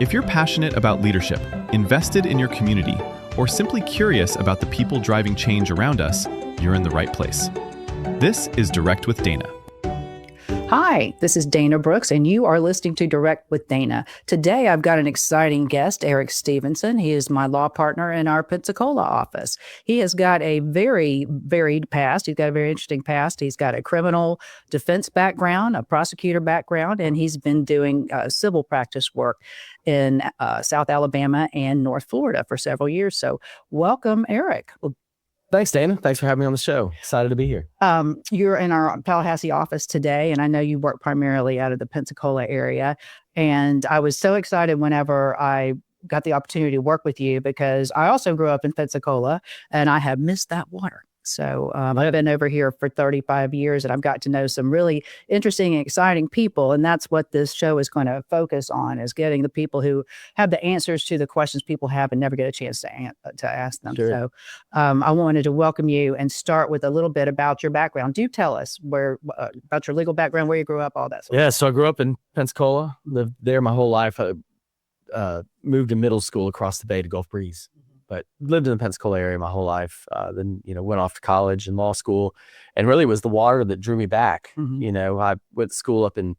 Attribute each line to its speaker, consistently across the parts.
Speaker 1: If you're passionate about leadership, invested in your community, or simply curious about the people driving change around us, you're in the right place. This is Direct with Dana.
Speaker 2: Hi, this is Dana Brooks, and you are listening to Direct with Dana. Today, I've got an exciting guest, Eric Stevenson. He is my law partner in our Pensacola office. He has got a very varied past. He's got a very interesting past. He's got a criminal defense background, a prosecutor background, and he's been doing civil practice work in South Alabama and North Florida for several years. So welcome, Eric.
Speaker 3: Thanks, Dana. Thanks for having me on the show. Excited to be here.
Speaker 2: You're in our Tallahassee office today, and I know you work primarily out of the Pensacola area. And I was so excited whenever I got the opportunity to work with you because I also grew up in Pensacola, and I have missed that water. So I've been over here for 35 years, and I've got to know some really interesting and exciting people. And that's what this show is going to focus on, is getting the people who have the answers to the questions people have and never get a chance to ask them.
Speaker 3: Sure.
Speaker 2: So I wanted to welcome you and start with a little bit about your background. Do tell us about your legal background, where you grew up, all that sort of
Speaker 3: So I grew up in Pensacola, lived there my whole life. I moved to middle school across the bay to Gulf Breeze. But lived in the Pensacola area my whole life. Then, went off to college and law school, and really it was the water that drew me back.
Speaker 2: Mm-hmm.
Speaker 3: I went to school up in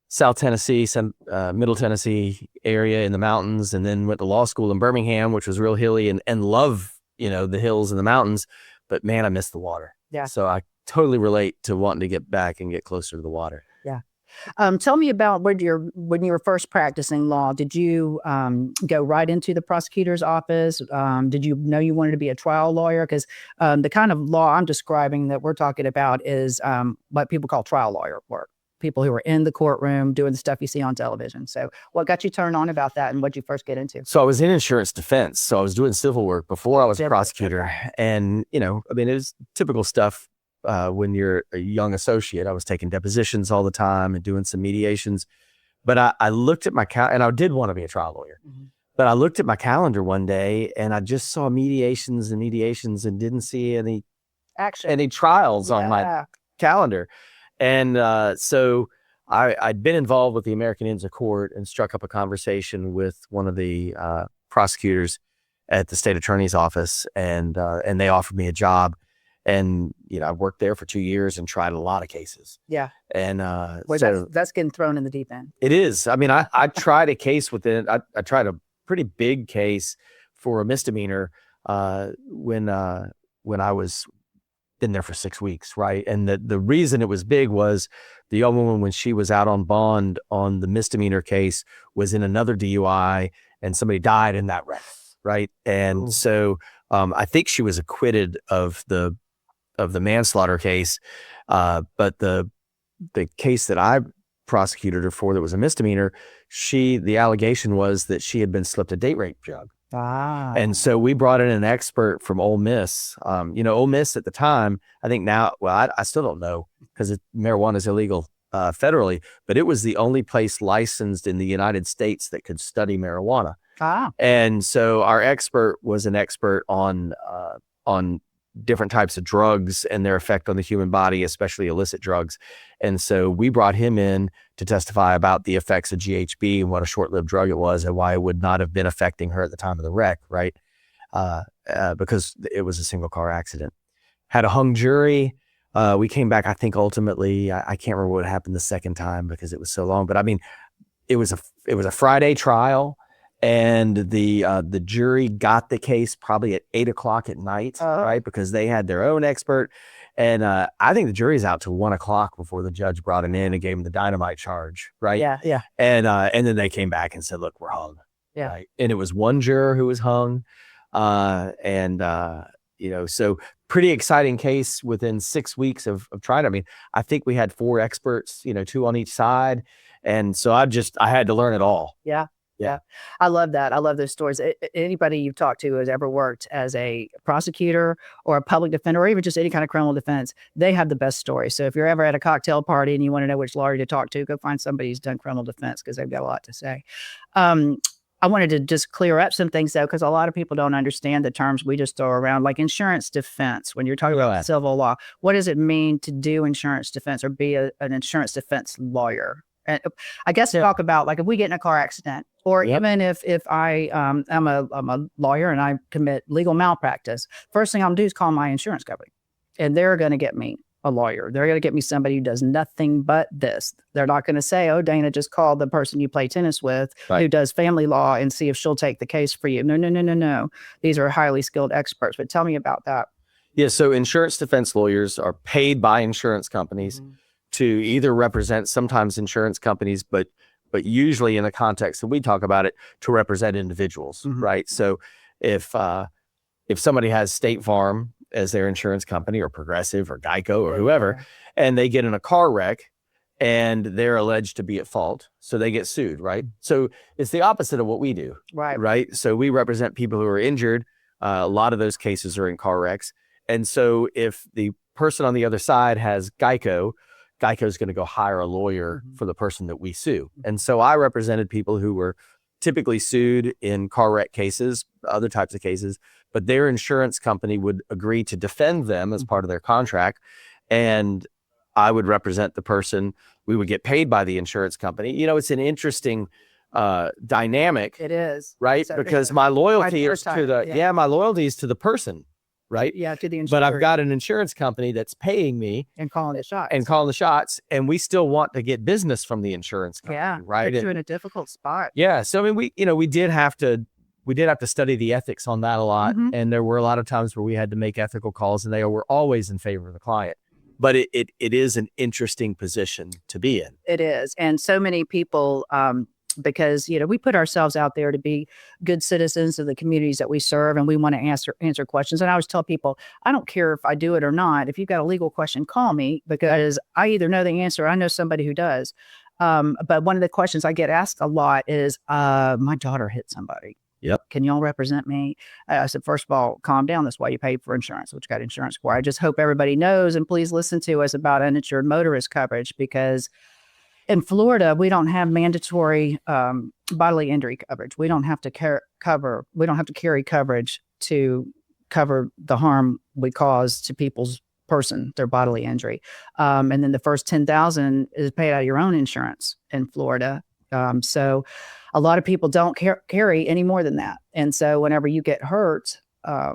Speaker 3: South Tennessee, Middle Tennessee area in the mountains, and then went to law school in Birmingham, which was real hilly and love, the hills and the mountains. But man, I missed the water.
Speaker 2: Yeah.
Speaker 3: So I totally relate to wanting to get back and get closer to the water.
Speaker 2: Yeah. Tell me about when you were first practicing law. Did you go right into the prosecutor's office? Did you know you wanted to be a trial lawyer? Because the kind of law I'm describing that we're talking about is what people call trial lawyer work. People who are in the courtroom doing the stuff you see on television. So what got you turned on about that, and what did you first get into?
Speaker 3: So I was in insurance defense. So I was doing civil work before I was a prosecutor. And, it was typical stuff. When you're a young associate, I was taking depositions all the time and doing some mediations. But I looked at my and I did want to be a trial lawyer. Mm-hmm. But I looked at my calendar one day and I just saw mediations and didn't see any trials on my calendar. And so I'd been involved with the American Inns of Court and struck up a conversation with one of the prosecutors at the state attorney's office, and they offered me a job. And, I worked there for 2 years and tried a lot of cases.
Speaker 2: Yeah.
Speaker 3: And
Speaker 2: so that's getting thrown in the deep end.
Speaker 3: It is. I mean, I tried a case I tried a pretty big case for a misdemeanor when I was been there for 6 weeks. Right. And the reason it was big was the young woman, when she was out on bond on the misdemeanor case, was in another DUI and somebody died in that wreck. Right. And so I think she was acquitted of the manslaughter case, but the case that I prosecuted her for that was a misdemeanor, the allegation was that she had been slipped a date rape drug. And so we brought in an expert from Ole Miss. Ole Miss at the time, I think now, well, I still don't know because marijuana is illegal federally, but it was the only place licensed in the United States that could study marijuana. And so our expert was an expert on different types of drugs and their effect on the human body, especially illicit drugs. And so we brought him in to testify about the effects of GHB and what a short-lived drug it was and why it would not have been affecting her at the time of the wreck, right? Because it was a single car accident. Had a hung jury. We came back, I think ultimately, I can't remember what happened the second time because it was so long, but I mean, it was a Friday trial. And the jury got the case probably at 8:00 at night, right? Because they had their own expert. And I think the jury's out till 1:00 before the judge brought him in and gave him the dynamite charge, right?
Speaker 2: Yeah.
Speaker 3: And then they came back and said, "Look, we're hung."
Speaker 2: Yeah.
Speaker 3: Right? And it was one juror who was hung. So pretty exciting case within 6 weeks of trying. I mean, I think we had 4 experts, 2 on each side. And so I had to learn it all.
Speaker 2: Yeah. Yeah. I love that. I love those stories. Anybody you've talked to who has ever worked as a prosecutor or a public defender or even just any kind of criminal defense, they have the best stories. So if you're ever at a cocktail party and you want to know which lawyer to talk to, go find somebody who's done criminal defense because they've got a lot to say. I wanted to just clear up some things, though, because a lot of people don't understand the terms we just throw around, like insurance defense. When you're talking about civil law, what does it mean to do insurance defense or be an insurance defense lawyer? And I guess talk about, like, if we get in a car accident Or
Speaker 3: Yep.
Speaker 2: even if I'm a lawyer and I commit legal malpractice, first thing I'm gonna do is call my insurance company, and they're going to get me a lawyer. They're going to get me somebody who does nothing but this. They're not going to say, "Oh, Dana, just call the person you play tennis with who
Speaker 3: Right.
Speaker 2: does family law and see if she'll take the case for you." No, no, no, no, no. These are highly skilled experts. But tell me about that.
Speaker 3: Yeah. So insurance defense lawyers are paid by insurance companies to either represent sometimes insurance companies, but usually in the context that we talk about it, to represent individuals, right? So if somebody has State Farm as their insurance company, or Progressive or Geico or whoever, and they get in a car wreck and they're alleged to be at fault, so they get sued, right? So it's the opposite of what we do, right? So we represent people who are injured. A lot of those cases are in car wrecks. And so if the person on the other side has Geico is going to go hire a lawyer for the person that we sue. And so I represented people who were typically sued in car wreck cases, other types of cases, but their insurance company would agree to defend them as part of their contract. And I would represent the person. We would get paid by the insurance company. You know, it's an interesting dynamic.
Speaker 2: It is.
Speaker 3: Right?
Speaker 2: So
Speaker 3: because my loyalty is
Speaker 2: time,
Speaker 3: to the, my loyalty is to the person. Right.
Speaker 2: Yeah, to the insurance.
Speaker 3: But I've got an insurance company that's paying me
Speaker 2: and calling the shots.
Speaker 3: And we still want to get business from the insurance company.
Speaker 2: Yeah.
Speaker 3: Right.
Speaker 2: Put you in a difficult spot.
Speaker 3: Yeah. So I mean, we did have to study the ethics on that a lot. And there were a lot of times where we had to make ethical calls, and they were always in favor of the client. But it is an interesting position to be in.
Speaker 2: It is. And so many people, because, we put ourselves out there to be good citizens of the communities that we serve, and we want to answer questions. And I always tell people, I don't care if I do it or not. If you've got a legal question, call me, because I either know the answer or I know somebody who does. But one of the questions I get asked a lot is, my daughter hit somebody.
Speaker 3: Yep.
Speaker 2: Can y'all represent me? I said, first of all, calm down. That's why you paid for insurance, which got insurance for. I just hope everybody knows, and please listen to us about uninsured motorist coverage, because in Florida, we don't have mandatory bodily injury coverage. We don't have to carry coverage to cover the harm we cause to people's person, their bodily injury. And then the first $10,000 is paid out of your own insurance in Florida. So a lot of people don't carry any more than that. And so whenever you get hurt, a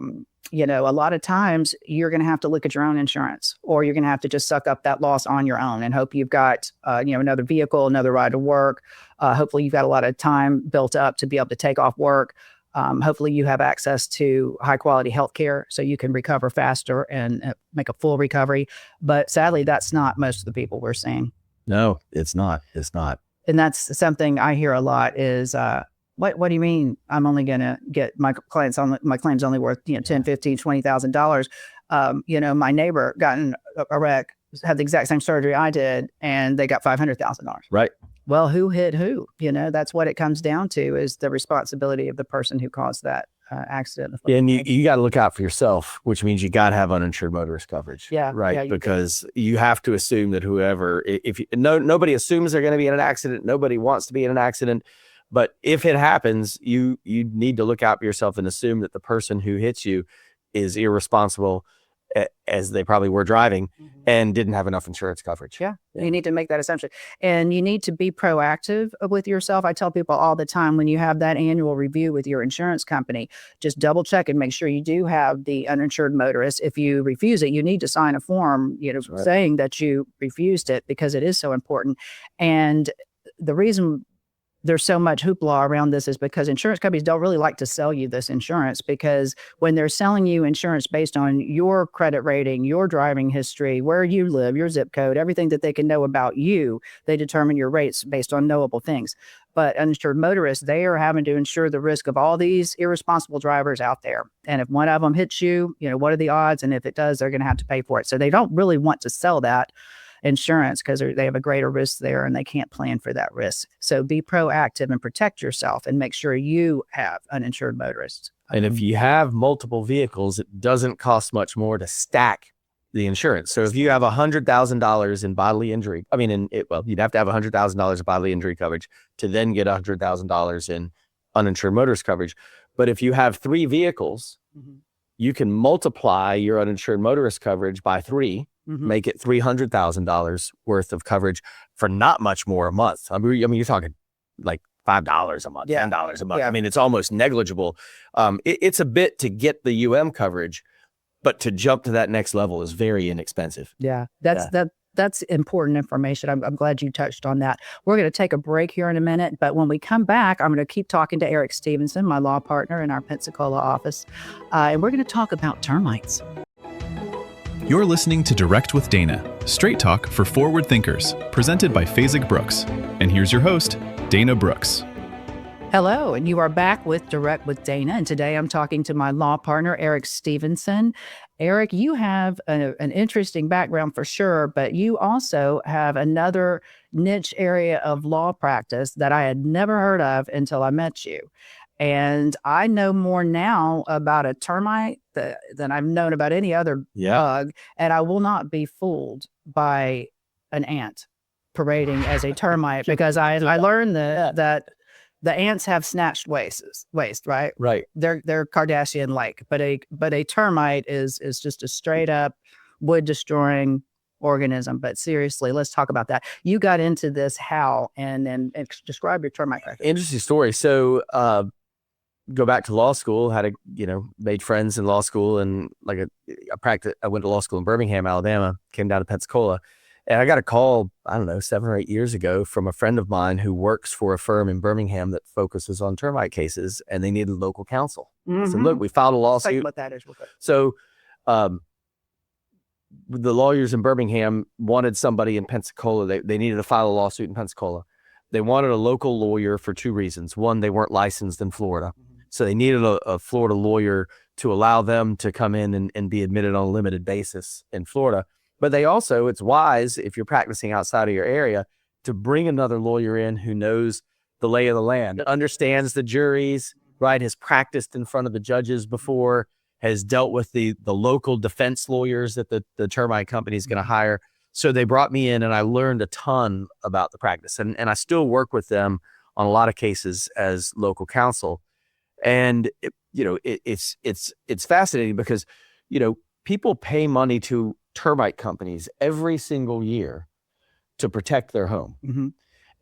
Speaker 2: lot of times you're going to have to look at your own insurance, or you're going to have to just suck up that loss on your own and hope you've got, another vehicle, another ride to work. Hopefully you've got a lot of time built up to be able to take off work. Hopefully you have access to high quality health care so you can recover faster and make a full recovery. But sadly, that's not most of the people we're seeing.
Speaker 3: No, it's not. It's not.
Speaker 2: And that's something I hear a lot is, what do you mean I'm only going to get my claim's only worth, $10, $15, $20,000. My neighbor got in a wreck, had the exact same surgery I did, and they got $500,000.
Speaker 3: Right.
Speaker 2: Well, who hit who? That's what it comes down to, is the responsibility of the person who caused that accident.
Speaker 3: Yeah, and you got to look out for yourself, which means you got to have uninsured motorist coverage.
Speaker 2: Yeah.
Speaker 3: Right.
Speaker 2: Yeah,
Speaker 3: because you have to assume that nobody assumes they're going to be in an accident. Nobody wants to be in an accident. But if it happens, you need to look out for yourself and assume that the person who hits you is irresponsible, as they probably were driving, and didn't have enough insurance coverage.
Speaker 2: Yeah, you need to make that assumption. And you need to be proactive with yourself. I tell people all the time, when you have that annual review with your insurance company, just double check and make sure you do have the uninsured motorist. If you refuse it, you need to sign a form, saying that you refused it, because it is so important. And the reason there's so much hoopla around this is because insurance companies don't really like to sell you this insurance, because when they're selling you insurance based on your credit rating, your driving history, where you live, your zip code, everything that they can know about you, they determine your rates based on knowable things. But uninsured motorists, they are having to insure the risk of all these irresponsible drivers out there. And if one of them hits you, what are the odds? And if it does, they're going to have to pay for it. So they don't really want to sell that insurance, because they have a greater risk there and they can't plan for that risk. So be proactive and protect yourself and make sure you have uninsured motorists.
Speaker 3: And if you have multiple vehicles, it doesn't cost much more to stack the insurance. So if you have $100,000 in bodily injury, you'd have to have $100,000 of bodily injury coverage to then get $100,000 in uninsured motorist coverage. But if you have 3 vehicles, you can multiply your uninsured motorist coverage by 3, make it $300,000 worth of coverage for not much more a month. You're talking like $5 a month,
Speaker 2: Yeah.
Speaker 3: $10 a month.
Speaker 2: Yeah.
Speaker 3: I mean, it's almost negligible. It's a bit to get the coverage, but to jump to that next level is very inexpensive.
Speaker 2: Yeah, that's important information. I'm glad you touched on that. We're going to take a break here in a minute, but when we come back, I'm going to keep talking to Eric Stevenson, my law partner in our Pensacola office, and we're going to talk about termites.
Speaker 1: You're listening to Direct with Dana, straight talk for forward thinkers, presented by Phasig Brooks. And here's your host, Dana Brooks.
Speaker 2: Hello, and you are back with Direct with Dana, and today I'm talking to my law partner, Eric Stevenson. Eric, you have an interesting background for sure, but you also have another niche area of law practice that I had never heard of until I met you. And I know more now about a termite than I've known about any other bug, and I will not be fooled by an ant parading as a termite because I learned that the ants have snatched waste, right?
Speaker 3: Right.
Speaker 2: They're Kardashian-like, but a termite is just a straight up wood destroying organism. But seriously, let's talk about that. You got into this how, and describe your termite practice.
Speaker 3: Interesting story. So, go back to law school, made friends in law school, and I went to law school in Birmingham, Alabama, came down to Pensacola, and I got a call, I don't know, 7 or 8 years ago from a friend of mine who works for a firm in Birmingham that focuses on termite cases, and they needed local counsel. So look, we filed a lawsuit.
Speaker 2: Like what that is.
Speaker 3: So, the lawyers in Birmingham wanted somebody in Pensacola. They needed to file a lawsuit in Pensacola. They wanted a local lawyer for 2 reasons. One, they weren't licensed in Florida. So they needed a Florida lawyer to allow them to come in and be admitted on a limited basis in Florida. But they also, it's wise if you're practicing outside of your area to bring another lawyer in who knows the lay of the land, understands the juries, right, has practiced in front of the judges before, has dealt with the local defense lawyers that the termite company is going to hire. So they brought me in and I learned a ton about the practice. And I still work with them on a lot of cases as local counsel. And it's fascinating because, people pay money to termite companies every single year to protect their home.
Speaker 2: Mm-hmm.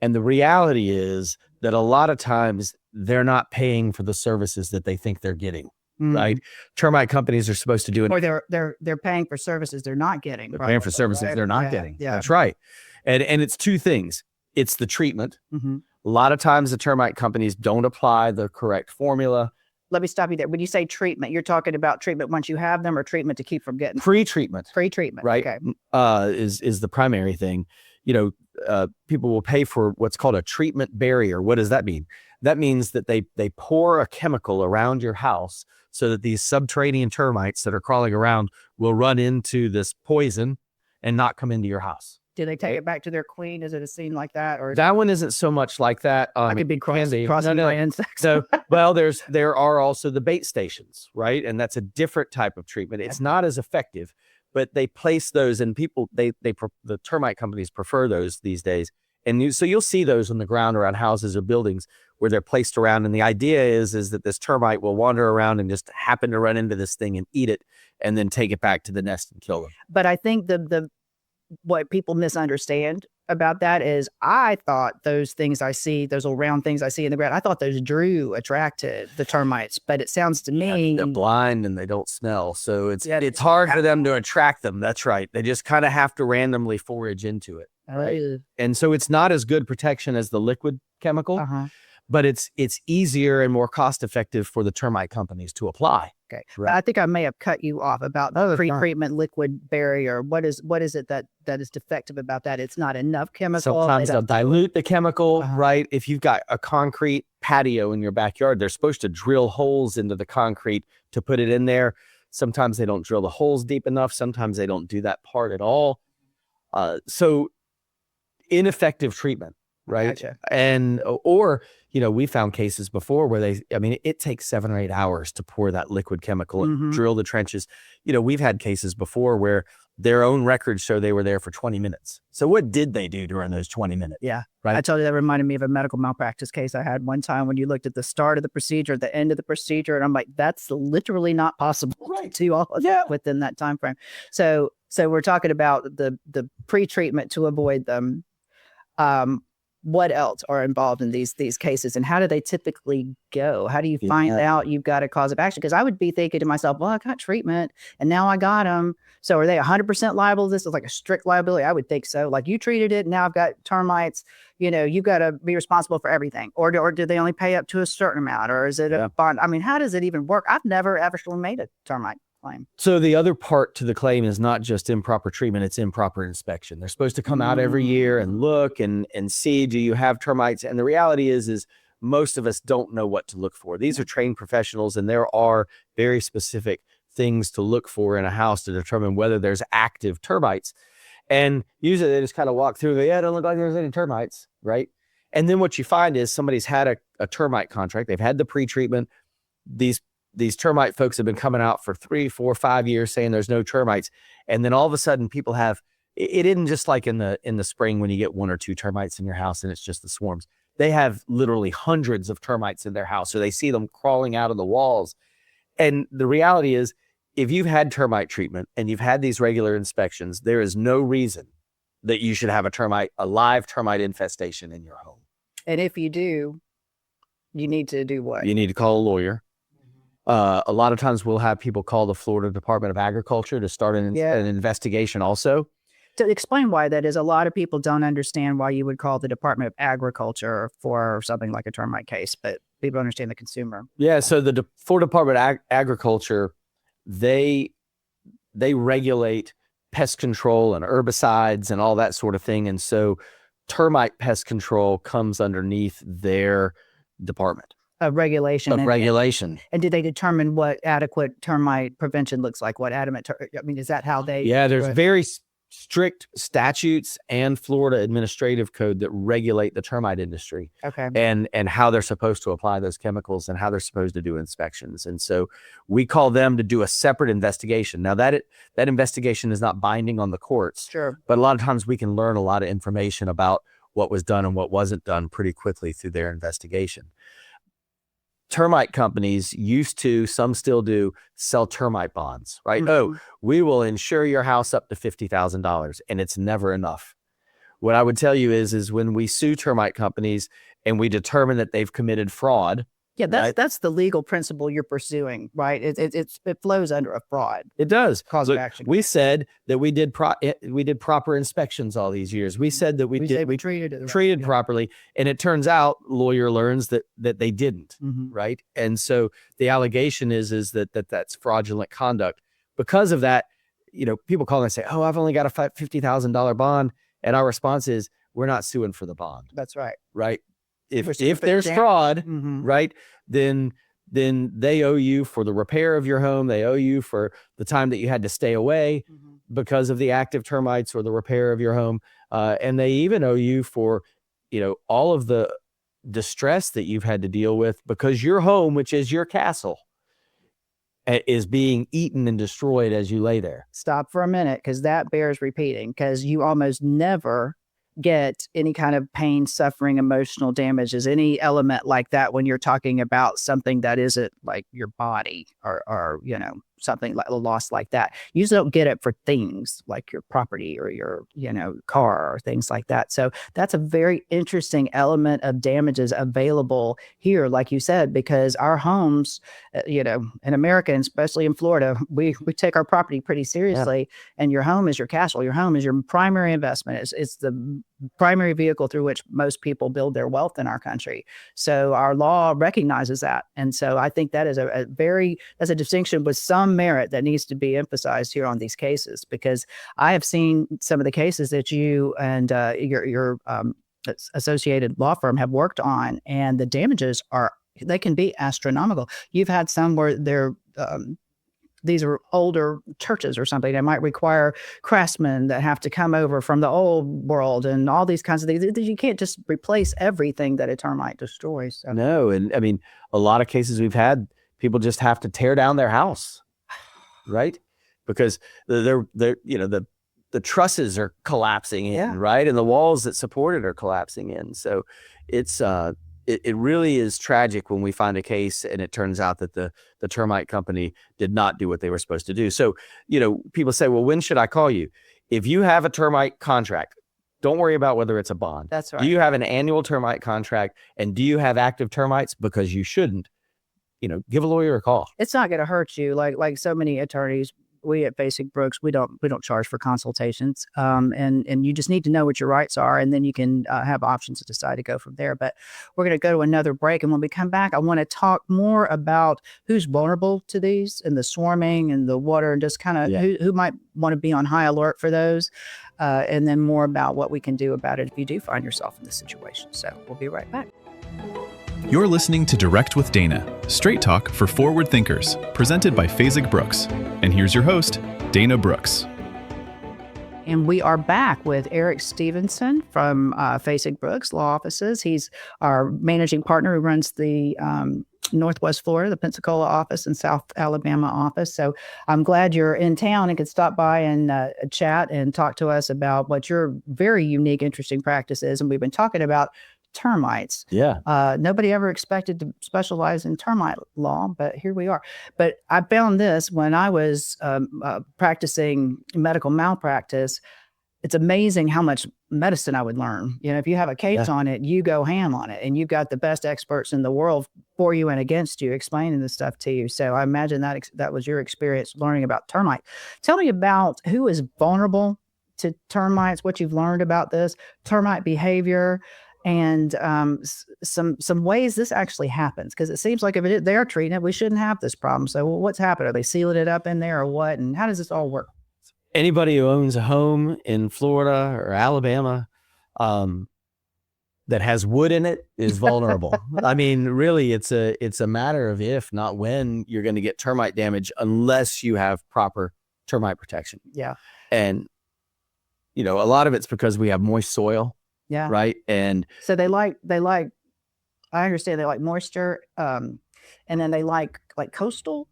Speaker 3: And the reality is that a lot of times they're not paying for the services that they think they're getting.
Speaker 2: Mm-hmm.
Speaker 3: Right. Termite companies are supposed to do it.
Speaker 2: Or they're paying for services they're not getting.
Speaker 3: They're paying for services they're not getting.
Speaker 2: Yeah.
Speaker 3: That's right. And it's 2 things. It's the treatment.
Speaker 2: Mm-hmm.
Speaker 3: A lot of times the termite companies don't apply the correct formula.
Speaker 2: Let me stop you there. When you say treatment, you're talking about treatment once you have them or treatment to keep from getting
Speaker 3: Pre-treatment.
Speaker 2: Pre-treatment.
Speaker 3: Right.
Speaker 2: Okay.
Speaker 3: Is the primary thing. People will pay for what's called a treatment barrier. What does that mean? That means that they pour a chemical around your house so that these subterranean termites that are crawling around will run into this poison and not come into your house.
Speaker 2: Do they take it back to their queen? Is it a scene like that? Or
Speaker 3: that one isn't so much like that.
Speaker 2: I could be crossing by insects.
Speaker 3: So, well, there are also the bait stations, right? And that's a different type of treatment. It's not as effective, but they place those, and people, the termite companies prefer those these days. And so you'll see those on the ground around houses or buildings where they're placed around. And the idea is that this termite will wander around and just happen to run into this thing and eat it and then take it back to the nest and kill them.
Speaker 2: But I think what people misunderstand about that is I thought those things I see, those little round things I see in the ground, I thought those attracted the termites. But it sounds to me
Speaker 3: they're blind and they don't smell. So it's hard for them to attract them. That's right. They just kind of have to randomly forage into it. Right? And so it's not as good protection as the liquid chemical, but it's easier and more cost effective for the termite companies to apply.
Speaker 2: Okay. Right. I think I may have cut you off about pre-treatment liquid barrier. What is it that is defective about that? It's not enough chemical.
Speaker 3: Sometimes they'll dilute the chemical, right? If you've got a concrete patio in your backyard, they're supposed to drill holes into the concrete to put it in there. Sometimes they don't drill the holes deep enough. Sometimes they don't do that part at all. So ineffective treatment, right?
Speaker 2: Gotcha.
Speaker 3: And we found cases before where it takes 7 or 8 hours to pour that liquid chemical and drill the trenches. We've had cases before where their own records show they were there for 20 minutes. So what did they do during those 20 minutes?
Speaker 2: Yeah.
Speaker 3: Right.
Speaker 2: I told you that reminded me of a medical malpractice case I had one time when you looked at the start of the procedure, the end of the procedure, and I'm like, that's literally not possible to all within that time frame. So we're talking about the pre-treatment to avoid them. what else are involved in these cases, and how do they typically go? How do you find out you've got a cause of action? Because I would be thinking to myself, well, I got treatment and now I got them. So are they 100% liable? This is like a strict liability. I would think so. Like, you treated it. Now I've got termites. You've got to be responsible for everything. Or do they only pay up to a certain amount? Or is it a bond? I mean, how does it even work? I've never actually made a termite claim.
Speaker 3: So the other part to the claim is not just improper treatment, it's improper inspection. They're supposed to come out every year and look and see, do you have termites? And the reality is most of us don't know what to look for. These are trained professionals, and there are very specific things to look for in a house to determine whether there's active termites. And usually they just kind of walk through and go, yeah, it don't look like there's any termites, right? And then what you find is somebody's had a termite contract. They've had the pre-treatment. These termite folks have been coming out for 3, 4, 5 years saying there's no termites. And then all of a sudden people have, it isn't just like in the spring when you get 1 or 2 termites in your house and it's just the swarms. They have literally hundreds of termites in their house. So they see them crawling out of the walls. And the reality is, if you've had termite treatment and you've had these regular inspections, there is no reason that you should have a live termite infestation in your home.
Speaker 2: And if you do, you need to do what?
Speaker 3: You need to call a lawyer. A lot of times we'll have people call the Florida Department of Agriculture to start an investigation also.
Speaker 2: To explain why that is, a lot of people don't understand why you would call the Department of Agriculture for something like a termite case, but people understand the consumer.
Speaker 3: Yeah, so the Florida Department of Agriculture, they regulate pest control and herbicides and all that sort of thing. And so termite pest control comes underneath their department.
Speaker 2: Of regulation. And did they determine what adequate termite prevention looks like? Is that how they...
Speaker 3: Yeah, there's very strict statutes and Florida administrative code that regulate the termite industry.
Speaker 2: Okay.
Speaker 3: And how they're supposed to apply those chemicals and how they're supposed to do inspections. And so we call them to do a separate investigation. Now that investigation is not binding on the courts.
Speaker 2: Sure.
Speaker 3: But a lot of times we can learn a lot of information about what was done and what wasn't done pretty quickly through their investigation. Termite companies used to, some still do, sell termite bonds, right? Mm-hmm. Oh, we will insure your house up to $50,000, and it's never enough. What I would tell you is when we sue termite companies and we determine that they've committed fraud.
Speaker 2: Yeah, that's the legal principle you're pursuing, right? It flows under a fraud.
Speaker 3: It does.
Speaker 2: Cause of action.
Speaker 3: We said that we did proper inspections all these years. We said that we treated it properly, and it turns out lawyer learns that they didn't, right? And so the allegation is that that's fraudulent conduct. Because of that, people call and say, "Oh, I've only got a $50,000 bond," and our response is, "We're not suing for the bond."
Speaker 2: That's right.
Speaker 3: Right. If there's fraud, right, then they owe you for the repair of your home. They owe you for the time that you had to stay away because of the active termites or the repair of your home. And they even owe you for, all of the distress that you've had to deal with because your home, which is your castle, is being eaten and destroyed as you lay there.
Speaker 2: Stop for a minute, because that bears repeating, because you almost never get any kind of pain, suffering, emotional damages, any element like that when you're talking about something that isn't like your body or something like a loss like that. You just don't get it for things like your property or your, car or things like that. So that's a very interesting element of damages available here, like you said, because our homes, in America, and especially in Florida, we take our property pretty seriously, and your home is your castle. Your home is your primary investment. It's the primary vehicle through which most people build their wealth in our country. So our law recognizes that. And so I think that is that's a distinction with some merit that needs to be emphasized here on these cases, because I have seen some of the cases that you and your associated law firm have worked on, and the damages they can be astronomical. You've had some where these are older churches or something that might require craftsmen that have to come over from the old world and all these kinds of things. You can't just replace everything that a termite destroys. So.
Speaker 3: No. And I mean, a lot of cases we've had, people just have to tear down their house, right? Because the trusses are collapsing in, right? And the walls that support it are collapsing in. So it's, it really is tragic when we find a case and it turns out that the termite company did not do what they were supposed to do. So, people say, well, when should I call you? If you have a termite contract Don't worry about whether it's a bond.
Speaker 2: That's right.
Speaker 3: Do you have an annual termite contract, and do you have active termites? Because you shouldn't. Give a lawyer a call.
Speaker 2: It's not going to hurt you. Like so many attorneys, we at Basic Brooks, we don't charge for consultations. And you just need to know what your rights are, and then you can have options to decide to go from there. But we're going to go to another break, and when we come back, I want to talk more about who's vulnerable to these and the swarming and the water, and just kind of who might want to be on high alert for those, and then more about what we can do about it if you do find yourself in this situation. So we'll be right back.
Speaker 1: You're listening to Direct with Dana, straight talk for forward thinkers, presented by Basic Brooks. And here's your host, Dana Brooks.
Speaker 2: And we are back with Eric Stevenson from Basic Brooks Law Offices. He's our managing partner who runs the Northwest Florida, the Pensacola office, and South Alabama office. So I'm glad you're in town and could stop by and chat and talk to us about what your very unique, interesting practice is. And we've been talking about termites.
Speaker 3: Yeah.
Speaker 2: Nobody ever expected to specialize in termite law, but here we are. But I found this when I was practicing medical malpractice. It's amazing how much medicine I would learn. If you have a case on it, you go ham on it, and you've got the best experts in the world for you and against you, explaining this stuff to you. So I imagine that was your experience learning about termite. Tell me about who is vulnerable to termites, what you've learned about this, termite behavior, and some ways this actually happens, because it seems like if they're treating it, we shouldn't have this problem. So what's happened? Are they sealing it up in there or what? And how does this all work?
Speaker 3: Anybody who owns a home in Florida or Alabama that has wood in it is vulnerable. I mean, really, it's a matter of if, not when, you're going to get termite damage unless you have proper termite protection.
Speaker 2: Yeah.
Speaker 3: And, a lot of it's because we have moist soil.
Speaker 2: Yeah.
Speaker 3: Right. And
Speaker 2: so they like, I understand they like moisture. And then they like coastal.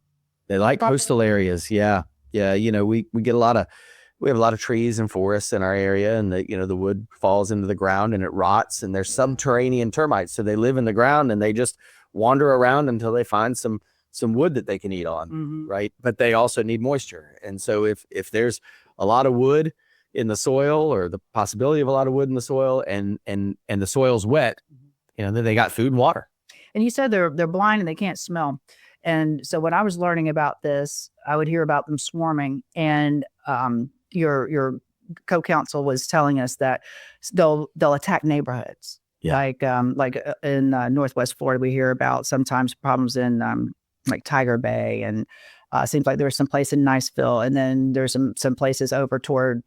Speaker 3: They like
Speaker 2: property?
Speaker 3: Coastal areas. Yeah. Yeah. We get we have a lot of trees and forests in our area, and the wood falls into the ground and it rots, and there's subterranean termites. So they live in the ground and they just wander around until they find some wood that they can eat on.
Speaker 2: Mm-hmm.
Speaker 3: Right. But they also need moisture. And so if there's a lot of wood in the soil, or the possibility of a lot of wood in the soil, and the soil's wet, then they got food and water.
Speaker 2: And you said they're blind and they can't smell. And so when I was learning about this, I would hear about them swarming, and your co-counsel was telling us that they'll attack neighborhoods.
Speaker 3: Yeah.
Speaker 2: Like in Northwest Florida, we hear about sometimes problems in like Tiger Bay, and seems like there was some place in Niceville, and then there's some places over toward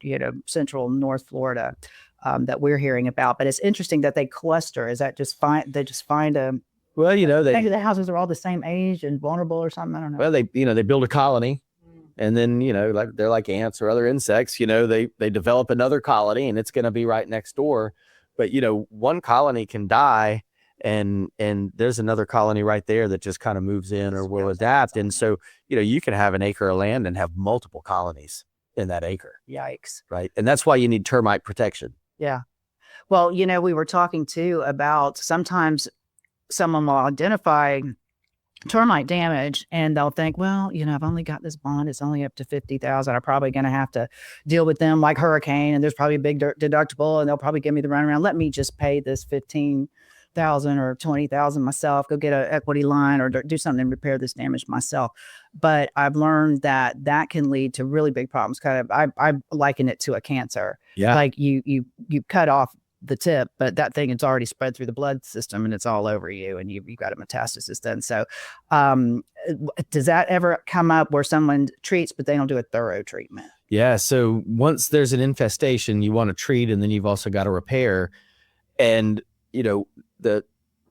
Speaker 2: central North Florida that we're hearing about. But it's interesting that they cluster. Is that just they just find a
Speaker 3: well,
Speaker 2: maybe the houses are all the same age and vulnerable or something? I don't know.
Speaker 3: Well, they build a colony, and then like they're like ants or other insects. They develop another colony, and it's going to be right next door. But one colony can die, and there's another colony right there that just kind of moves in or will adapt. And so, you can have an acre of land and have multiple colonies in that acre.
Speaker 2: Yikes.
Speaker 3: Right. And that's why you need termite protection.
Speaker 2: Yeah. Well, we were talking too about sometimes someone will identify termite damage and they'll think, well, I've only got this bond. It's only up to $50,000. I'm probably going to have to deal with them like hurricane, and there's probably a big deductible, and they'll probably give me the runaround. Let me just pay this $15,000 or $20,000 myself, go get an equity line or do something and repair this damage myself. But I've learned that can lead to really big problems. Kind of, I liken it to a cancer.
Speaker 3: Yeah.
Speaker 2: Like you cut off the tip, but that thing is already spread through the blood system and it's all over you, and you've got a metastasis then. So does that ever come up where someone treats, but they don't do a thorough treatment?
Speaker 3: Yeah. So once there's an infestation, you want to treat, and then you've also got to repair. And, the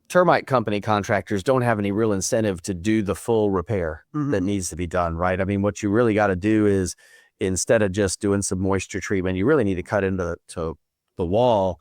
Speaker 3: termite company contractors don't have any real incentive to do the full repair that needs to be done, right? I mean, what you really got to do is, instead of just doing some moisture treatment, you really need to cut into the wall,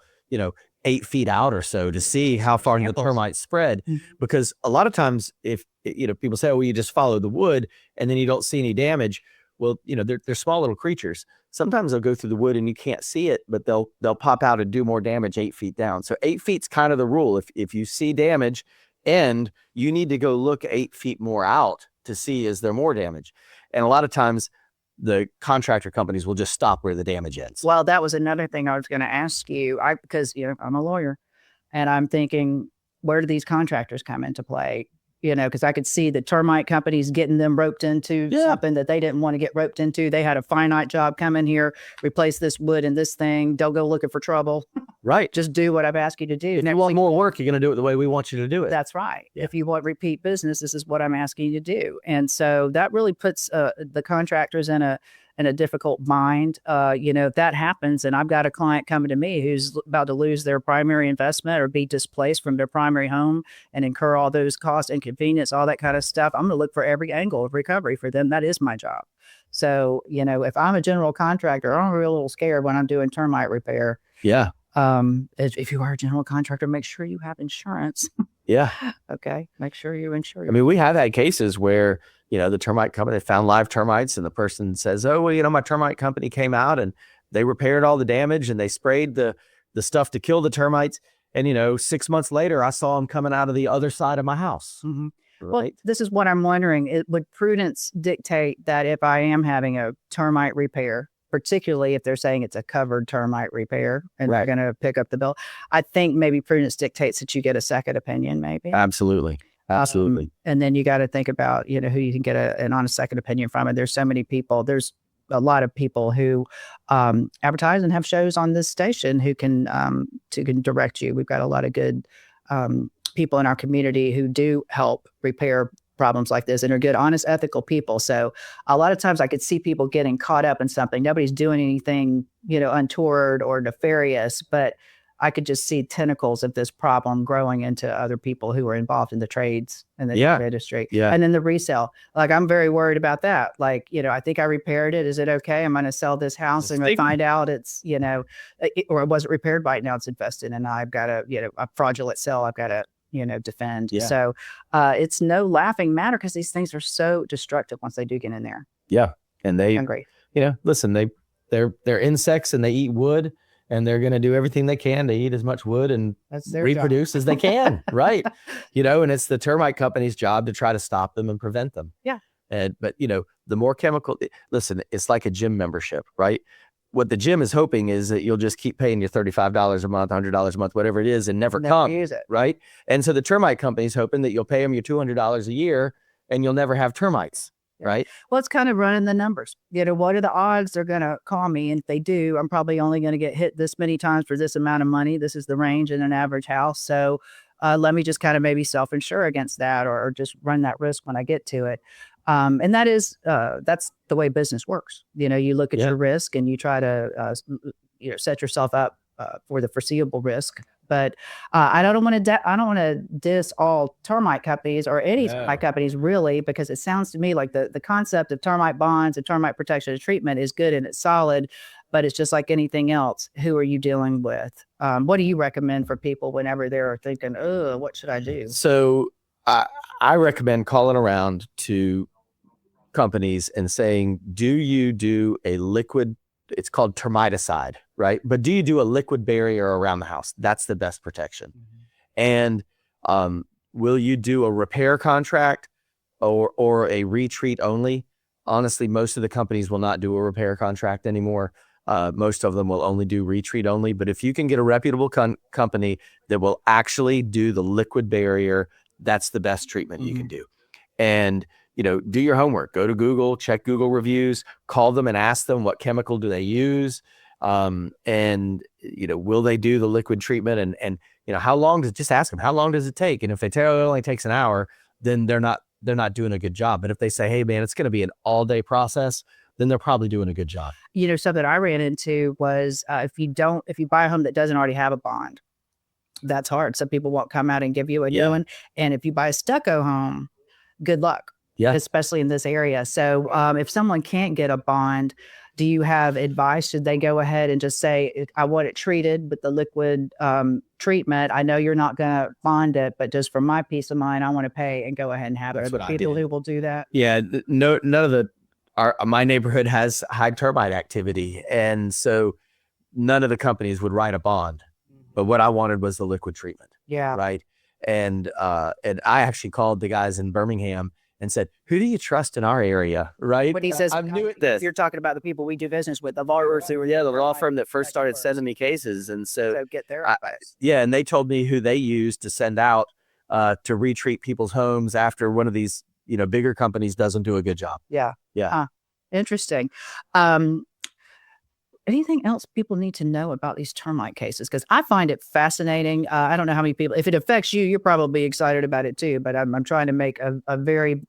Speaker 3: 8 feet out or so, to see how far the termites spread. Because a lot of times, if people say, oh, well, you just follow the wood and then you don't see any damage. Well, they're small little creatures. Sometimes they'll go through the wood and you can't see it, but they'll pop out and do more damage 8 feet down. So 8 feet's kind of the rule. If you see damage, and you need to go look 8 feet more out to see, is there more damage? And a lot of times the contractor companies will just stop where the damage ends.
Speaker 2: Well, that was another thing I was going to ask you. Because I'm a lawyer, and I'm thinking, where do these contractors come into play? Because I could see the termite companies getting them roped into something that they didn't want to get roped into. They had a finite job, come in here, replace this wood and this thing. Don't go looking for trouble.
Speaker 3: Right.
Speaker 2: Just do what I've asked you to do.
Speaker 3: If you want more work, you're going to do it the way we want you to do it.
Speaker 2: That's right. Yeah. If you want repeat business, this is what I'm asking you to do. And so that really puts the contractors in a difficult bind. If that happens and I've got a client coming to me who's about to lose their primary investment or be displaced from their primary home and incur all those costs, inconvenience, all that kind of stuff, I'm going to look for every angle of recovery for them. That is my job. So, if I'm a general contractor, I'm a little scared when I'm doing termite repair.
Speaker 3: Yeah.
Speaker 2: If you are a general contractor, make sure you have insurance.
Speaker 3: Yeah.
Speaker 2: Okay. Make sure you insure.
Speaker 3: I mean, we have had cases where, the termite company, they found live termites and the person says, oh, well, my termite company came out and they repaired all the damage and they sprayed the stuff to kill the termites. And, 6 months later, I saw them coming out of the other side of my house.
Speaker 2: Mm-hmm.
Speaker 3: Right?
Speaker 2: Well, this is what I'm wondering. Would prudence dictate that if I am having a termite repair, particularly if they're saying it's a covered termite repair and they're going to pick up the bill, I think maybe prudence dictates that you get a second opinion, maybe.
Speaker 3: Absolutely.
Speaker 2: And then you got to think about, who you can get an honest second opinion from. And there's so many people. There's a lot of people who advertise and have shows on this station who can direct you. We've got a lot of good people in our community who do help repair problems like this and are good, honest, ethical people. So a lot of times I could see people getting caught up in something. Nobody's doing anything, untoward or nefarious, but I could just see tentacles of this problem growing into other people who are involved in the trades and the industry. Yeah. And then the resale. Like, I'm very worried about that. Like, I think I repaired it. Is it okay? I'm going to sell this house and find out it's, or it wasn't repaired right now. It's infested and I've got a fraudulent sale. I've got to, defend. Yeah. So it's no laughing matter because these things are so destructive once they do get in there.
Speaker 3: Yeah. And they,
Speaker 2: hungry.
Speaker 3: Listen, they're insects and they eat wood. And they're going to do everything they can to eat as much wood and reproduce as they can, right? And it's the termite company's job to try to stop them and prevent them.
Speaker 2: Yeah.
Speaker 3: But the more chemical, listen, it's like a gym membership, right? What the gym is hoping is that you'll just keep paying your $35 a month, $100 a month, whatever it is, and never come,
Speaker 2: use it.
Speaker 3: Right? And so the termite company's hoping that you'll pay them your $200 a year and you'll never have termites. Right.
Speaker 2: Well, it's kind of running the numbers. What are the odds they're going to call me? And if they do, I'm probably only going to get hit this many times for this amount of money. This is the range in an average house. So let me just kind of maybe self-insure against that or just run that risk when I get to it. And that's the way business works. You look at your risk and you try to set yourself up for the foreseeable risk. But I don't want to diss all termite companies or any termite companies really, because it sounds to me like the concept of termite bonds and termite protection and treatment is good and it's solid, but it's just like anything else. Who are you dealing with? What do you recommend for people whenever they're thinking, oh, what should I do?
Speaker 3: So I recommend calling around to companies and saying, do you do a liquid? It's called termiticide, right? But do you do a liquid barrier around the house? That's the best protection. Mm-hmm. And will you do a repair contract or a retreat only? Honestly, most of the companies will not do a repair contract anymore. Most of them will only do retreat only. But if you can get a reputable company that will actually do the liquid barrier, that's the best treatment you can do. And do your homework, go to Google, check Google reviews, call them and ask them what chemical do they use. And will they do the liquid treatment and how long just ask them, how long does it take? And if they tell you it only takes an hour, then they're not doing a good job. But if they say, hey man, it's going to be an all day process, then they're probably doing a good job.
Speaker 2: Something I ran into was, if you buy a home that doesn't already have a bond, that's hard. Some people won't come out and give you a new one. And if you buy a stucco home, good luck. Yeah. Especially in this area. So if someone can't get a bond, do you have advice? Should they go ahead and just say, I want it treated with the liquid treatment? I know you're not going to bond it, but just for my peace of mind, I want to pay and go ahead and have it. Are there people who will do that?
Speaker 3: Yeah, none of my neighborhood has high termite activity. And so none of the companies would write a bond. But what I wanted was the liquid treatment.
Speaker 2: Yeah.
Speaker 3: Right. And I actually called the guys in Birmingham and said, "Who do you trust in our area?" Right?
Speaker 2: When he says,
Speaker 3: I'm new at this.
Speaker 2: you're talking about the people we do business with, the lawyers who were,
Speaker 3: Yeah, the law firm that first started sending me cases, and so
Speaker 2: get their
Speaker 3: yeah, and they told me who they used to send out to retreat people's homes after one of these, bigger companies doesn't do a good job.
Speaker 2: Yeah.
Speaker 3: Yeah.
Speaker 2: Interesting. Anything else people need to know about these termite cases? Because I find it fascinating. I don't know how many people, if it affects you, you're probably excited about it too, but I'm trying to make a very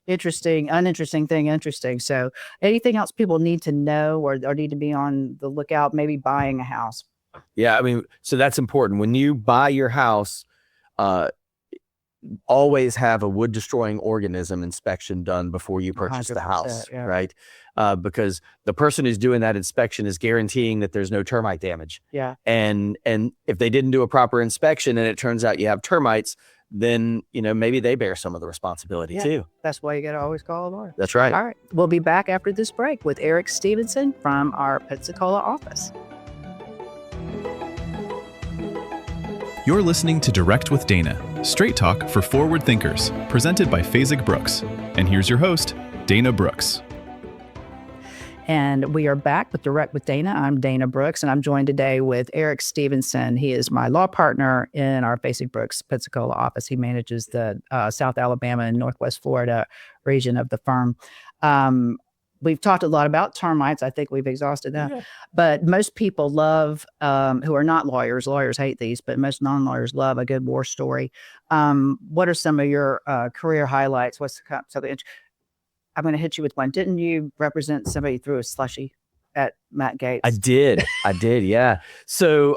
Speaker 2: uninteresting thing interesting. So anything else people need to know or need to be on the lookout, maybe buying a house?
Speaker 3: Yeah, so that's important. When you buy your house, always have a wood destroying organism inspection done before you purchase the house, right? Because the person who's doing that inspection is guaranteeing that there's no termite damage.
Speaker 2: Yeah.
Speaker 3: And if they didn't do a proper inspection and it turns out you have termites, then, maybe they bear some of the responsibility too.
Speaker 2: That's why you got to always call a lawyer.
Speaker 3: That's right.
Speaker 2: All right. We'll be back after this break with Eric Stevenson from our Pensacola office.
Speaker 1: You're listening to Direct with Dana, straight talk for forward thinkers, presented by Phasig Brooks. And here's your host, Dana Brooks.
Speaker 2: And we are back with Direct with Dana. I'm Dana Brooks, and I'm joined today with Eric Stevenson. He is my law partner in our Phasig Brooks Pensacola office. He manages the South Alabama and Northwest Florida region of the firm. We've talked a lot about termites. I think we've exhausted that. Yeah. But most people love, who are not lawyers, lawyers hate these, but most non-lawyers love a good war story. What are some of your career highlights? What's something? I'm going to hit you with one. Didn't you represent somebody threw a slushie at Matt Gaetz?
Speaker 3: I did. Yeah. So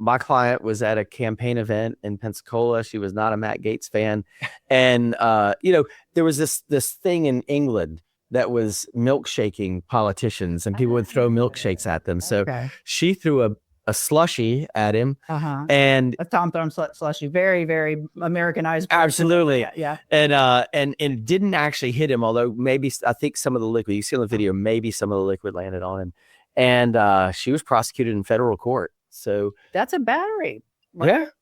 Speaker 3: my client was at a campaign event in Pensacola. She was not a Matt Gaetz fan. And, there was this thing in England that was milkshaking politicians, and people would throw milkshakes at them. So she threw a slushie at him. And
Speaker 2: a Tom Thumb slushie, very, very Americanized.
Speaker 3: Absolutely.
Speaker 2: Yeah.
Speaker 3: And it didn't actually hit him, although maybe, I think some of the liquid, you see on the video, maybe some of the liquid landed on him. And she was prosecuted in federal court. So
Speaker 2: that's a battery.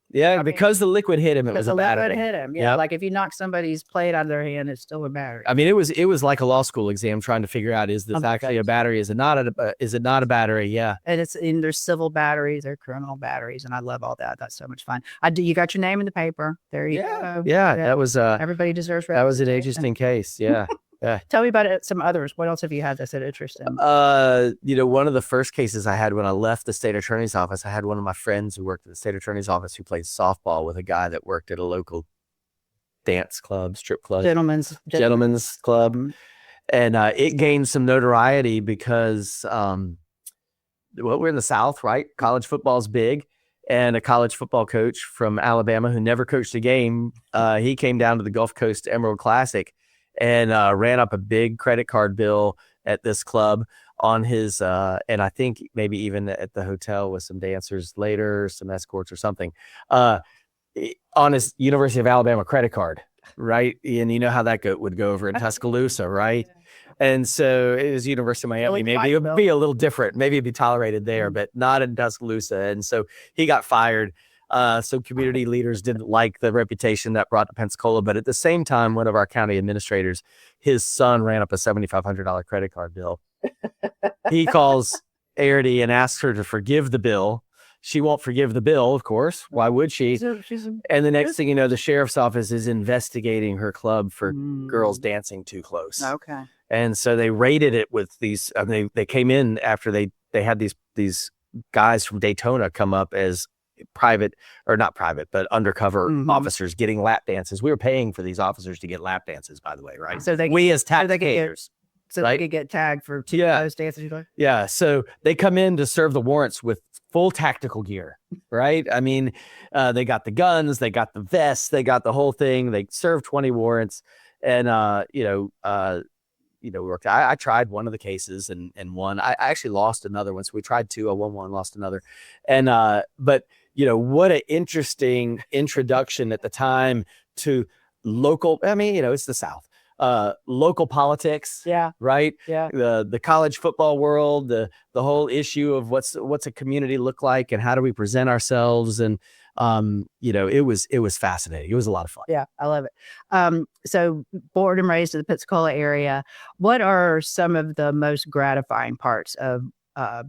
Speaker 3: Yeah. Because the liquid hit him, it was a battery.
Speaker 2: Liquid hit him. Yeah. Like if you knock somebody's plate out of their hand, it's still a battery.
Speaker 3: It was like a law school exam trying to figure out, is this actually a battery? Is it not a battery? Yeah.
Speaker 2: And there's civil batteries, there's criminal batteries, and I love all that. That's so much fun. You got your name in the paper. There you go.
Speaker 3: Yeah. That was
Speaker 2: everybody deserves
Speaker 3: that was an interesting case. Yeah. Yeah.
Speaker 2: Tell me about some others. What else have you had that's interesting?
Speaker 3: One of the first cases I had when I left the state attorney's office, I had one of my friends who worked at the state attorney's office who played softball with a guy that worked at a local dance club, strip club, gentlemen's club. Mm-hmm. And it gained some notoriety because, we're in the South, right? College football is big. And a college football coach from Alabama who never coached a game, he came down to the Gulf Coast Emerald Classic and ran up a big credit card bill at this club on his, and I think maybe even at the hotel with some dancers later, some escorts or something, on his University of Alabama credit card, right? And you know how that would go over in Tuscaloosa, right? And so it was University of Miami. Maybe it would be a little different. Maybe it'd be tolerated there, but not in Tuscaloosa. And so he got fired. So community leaders didn't like the reputation that brought to Pensacola. But at the same time, one of our county administrators, his son ran up a $7,500 credit card bill. He calls Arity and asks her to forgive the bill. She won't forgive the bill, of course. Why would she? And the next thing you know, the sheriff's office is investigating her club for girls dancing too close.
Speaker 2: Okay.
Speaker 3: And so they raided it with these. They came in after they had these guys from Daytona come up as undercover officers getting lap dances. We were paying for these officers to get lap dances, by the way, right?
Speaker 2: So
Speaker 3: we as taxpayers.
Speaker 2: So they could get tagged for those dances.
Speaker 3: Yeah. So they come in to serve the warrants with full tactical gear, right? They got the guns, they got the vests, they got the whole thing. They served 20 warrants, and worked. I tried one of the cases and won. I actually lost another one. So we tried two. I won one, lost another. And but what an interesting introduction at the time to local. It's the South. Local politics, right?
Speaker 2: Yeah.
Speaker 3: The college football world, the whole issue of what's a community look like and how do we present ourselves, and It was fascinating. It was a lot of fun.
Speaker 2: Yeah, I love it. So born and raised in the Pensacola area, what are some of the most gratifying parts of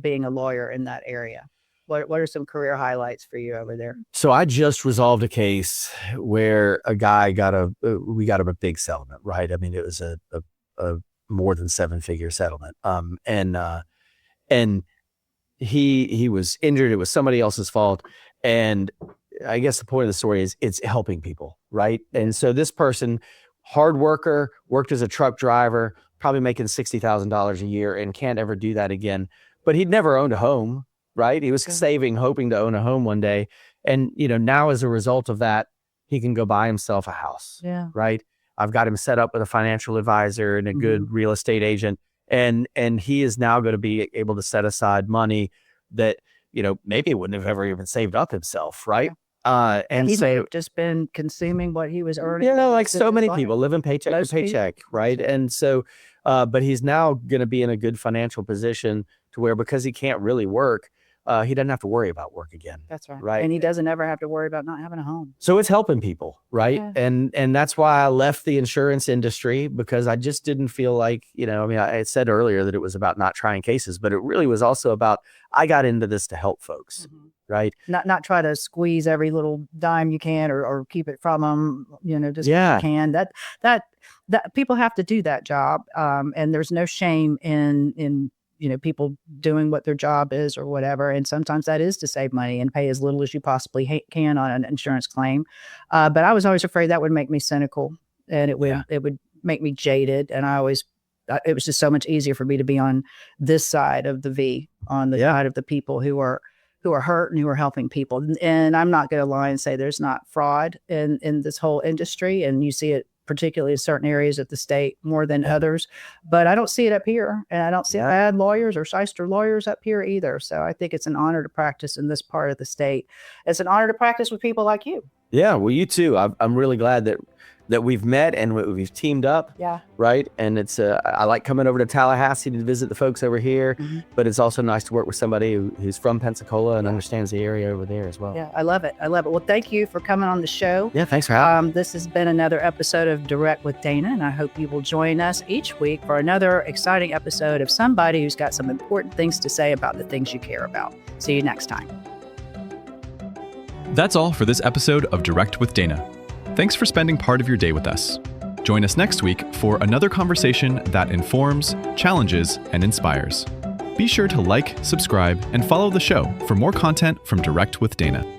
Speaker 2: being a lawyer in that area? What are some career highlights for you over there?
Speaker 3: So I just resolved a case where a guy we got him a big settlement, right? I mean, it was a more than 7-figure settlement. And he was injured. It was somebody else's fault. And I guess the point of the story is it's helping people, right? And so this person, hard worker, worked as a truck driver, probably making $60,000 a year and can't ever do that again. But he'd never owned a home. Right. He was saving, hoping to own a home one day. And, now as a result of that, he can go buy himself a house.
Speaker 2: Yeah.
Speaker 3: Right. I've got him set up with a financial advisor and a good real estate agent. And he is now going to be able to set aside money that, maybe he wouldn't have ever even saved up himself. Right.
Speaker 2: And he's just been consuming what he was earning.
Speaker 3: Like so many people living paycheck to paycheck. Right. And so, but he's now going to be in a good financial position to where, because he can't really work, he doesn't have to worry about work again.
Speaker 2: That's right.
Speaker 3: Right.
Speaker 2: And he doesn't ever have to worry about not having a home.
Speaker 3: So it's helping people. Right.
Speaker 2: Yeah.
Speaker 3: And that's why I left the insurance industry, because I just didn't feel like, I said earlier that it was about not trying cases, but it really was also about, I got into this to help folks. Right.
Speaker 2: Not try to squeeze every little dime you can or keep it from them, just you can. That people have to do that job. And there's no shame in people doing what their job is or whatever. And sometimes that is to save money and pay as little as you possibly can on an insurance claim. But I was always afraid that would make me cynical, and it would make me jaded. And it was just so much easier for me to be on this side of the V, on the side of the people who are hurt and who are helping people. And I'm not going to lie and say there's not fraud in this whole industry. And you see it particularly in certain areas of the state more than others, but I don't see it up here, and I don't see bad lawyers or shyster lawyers up here either. So I think it's an honor to practice in this part of the state. It's an honor to practice with people like you.
Speaker 3: Yeah, well, you too. I'm really glad that we've met and we've teamed up.
Speaker 2: Yeah.
Speaker 3: Right. And it's I like coming over to Tallahassee to visit the folks over here, but it's also nice to work with somebody who's from Pensacola and understands the area over there as well.
Speaker 2: Yeah, I love it. Well, thank you for coming on the show.
Speaker 3: Yeah, thanks for having me.
Speaker 2: This has been another episode of Direct with Dana, and I hope you will join us each week for another exciting episode of somebody who's got some important things to say about the things you care about. See you next time.
Speaker 1: That's all for this episode of Direct with Dana. Thanks for spending part of your day with us. Join us next week for another conversation that informs, challenges, and inspires. Be sure to like, subscribe, and follow the show for more content from Direct with Dana.